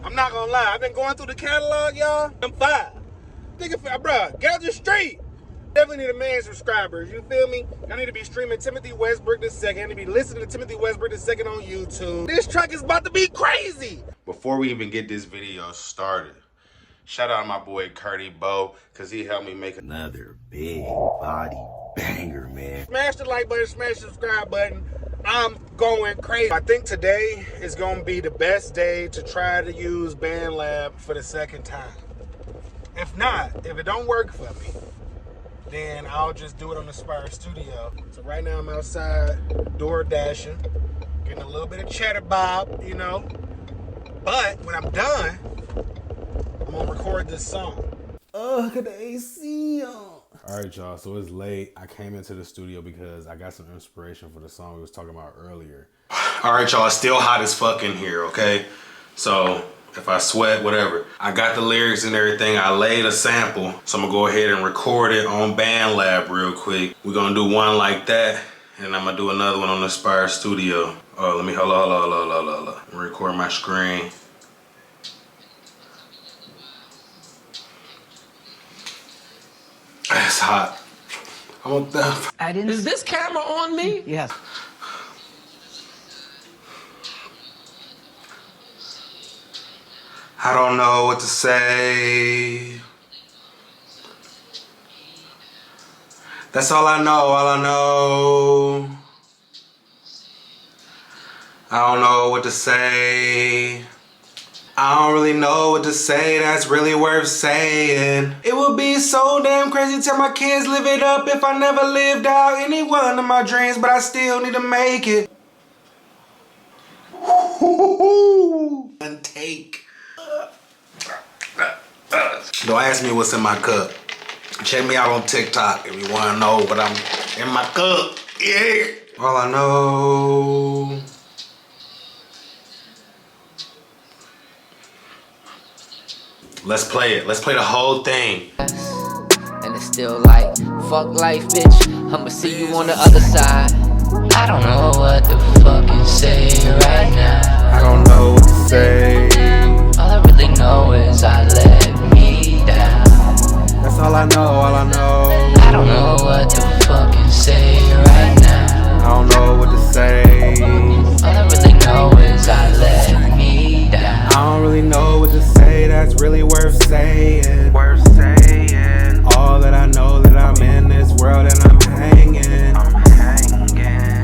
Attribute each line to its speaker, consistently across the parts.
Speaker 1: I'm not gonna lie. I've been going through the catalog, y'all. I'm fire. Nigga, bruh, get out the street. Definitely need a million subscribers. You feel me? I need to be streaming Timothy Westbrook II. I need to be listening to Timothy Westbrook II on YouTube. This track is about to be crazy. Before we even get this video started, shout out my boy Curdy Bo, because he helped me make
Speaker 2: another big body banger, man.
Speaker 1: Smash the like button, smash the subscribe button. I'm going crazy. I think today is going to be the best day to try to use BandLab for the second time. If not, if it don't work for me, then I'll just do it on the Spire Studio. So right now I'm outside, door dashing, getting a little bit of cheddar bob, you know. But when I'm done, I'm gonna record this song.
Speaker 2: Oh, look at the AC on. All right, y'all, so it's late. I came into the studio because I got some inspiration for the song we was talking about earlier.
Speaker 3: All right, y'all, it's still hot as fuck in here, okay? So if I sweat, whatever. I got the lyrics and everything. I laid a sample, so I'm gonna go ahead and record it on BandLab real quick. We're gonna do one like that, and I'm gonna do another one on the Spire Studio. Oh, let me, hold on. Record my screen. It's hot. I want that.
Speaker 4: Is this camera on me?
Speaker 5: Yes.
Speaker 3: I don't know what to say. That's all I know, I don't know what to say. I don't really know what to say that's really worth saying. It would be so damn crazy to my kids live it up if I never lived out any one of my dreams, but I still need to make it. And take. Don't ask me what's in my cup. Check me out on TikTok if you want to know what I'm in my cup. Yeah. All I know. Let's play it. Let's play the whole thing.
Speaker 4: And it's still like, fuck life, bitch. I'ma see you on the other side. I don't know what to fucking say right now.
Speaker 3: I don't know what to say.
Speaker 4: All I really know is I let me down.
Speaker 3: That's all I know,
Speaker 4: I don't know what to fucking say right now.
Speaker 3: I don't know what to say.
Speaker 4: All I really know is I let me down.
Speaker 3: I don't really know what to say that's really worth saying. All that I know that I'm in this world and I'm hanging.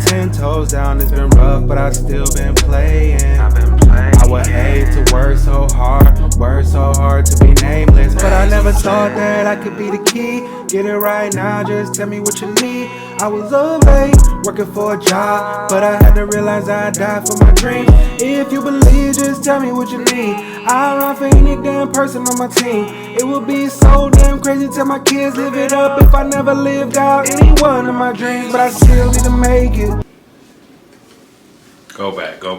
Speaker 3: 10 toes down, it's been rough, but I've still been playing. I would hate to work so hard to be nameless, but I never thought that I could be the key. Get it right now, just tell me what you need. I was up late, working for a job, but I had to realize I died for my dreams. If you believe, just tell me what you need. I'll run for any damn person on my team. It would be so damn crazy to my kids live it up if I never lived out any one of my dreams, but I still need to make it. Go back. I'ma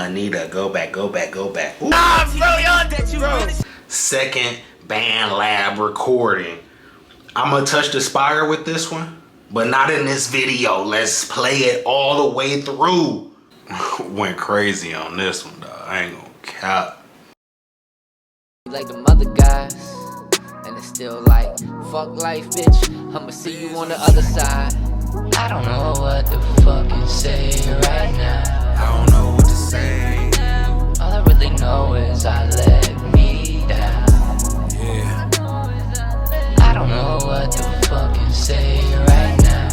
Speaker 3: need a go back. Ooh. Second BandLab recording. I'ma touch the Spire with this one, but not in this video. Let's play it all the way through. Went crazy on this one, dog. I ain't gonna cap.
Speaker 4: Like the mother guys. And it's still like, fuck life, bitch. I'ma see you on the other side. I don't know what to fucking say right now.
Speaker 3: I don't know what to say.
Speaker 4: All I really know is I let me down.
Speaker 3: Yeah.
Speaker 4: I don't know what to fucking say right now.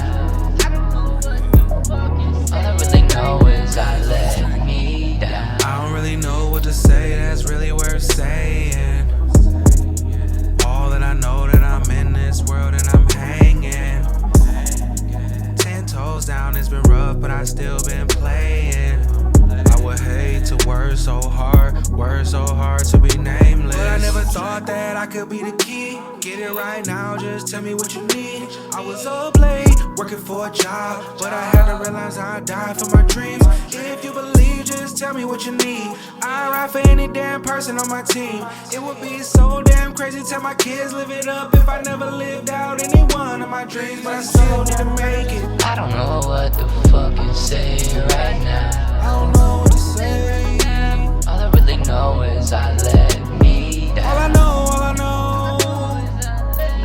Speaker 4: All I really know is I let me down.
Speaker 3: I don't really know what to say that's really worth saying. All that I know that I'm in this world and I'm hanging. 10 toes down, it's been rough, but I still been playing. I would hate to work so hard to be nameless. But I never thought that I could be the key. Get it right now, just tell me what you need. I was up late, working for a job, but I had to realize I died for my dreams. If you believe, just tell me what you need. I'd ride for any damn person on my team. It would be so damn crazy to my kids live it up if I never lived out any one of my dreams, but I still need to make it.
Speaker 4: what to fucking say right now.
Speaker 3: I don't know what to say.
Speaker 4: All I really know is I let me down.
Speaker 3: All I know.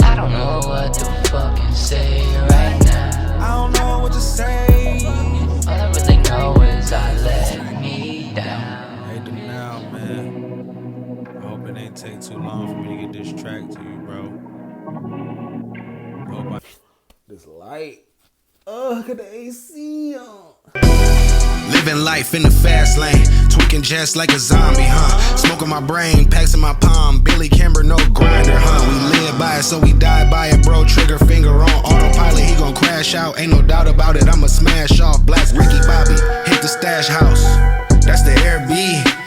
Speaker 4: I don't know what to fucking say right now.
Speaker 3: I don't know what to say.
Speaker 4: All I really know is I let me down.
Speaker 2: Hey, now, man. I hope it ain't take too long for me to get this track to you, bro. This light. Ugh, got the AC on.
Speaker 5: Living life in the fast lane, tweaking just like a zombie, huh? Smoking my brain, packs in my palm. Billy Kimber, no grinder, huh? We live by it, so we die by it, bro. Trigger finger on autopilot, he gon' crash out. Ain't no doubt about it, I'ma smash off. Blast Ricky Bobby, hit the stash house. That's the Air B.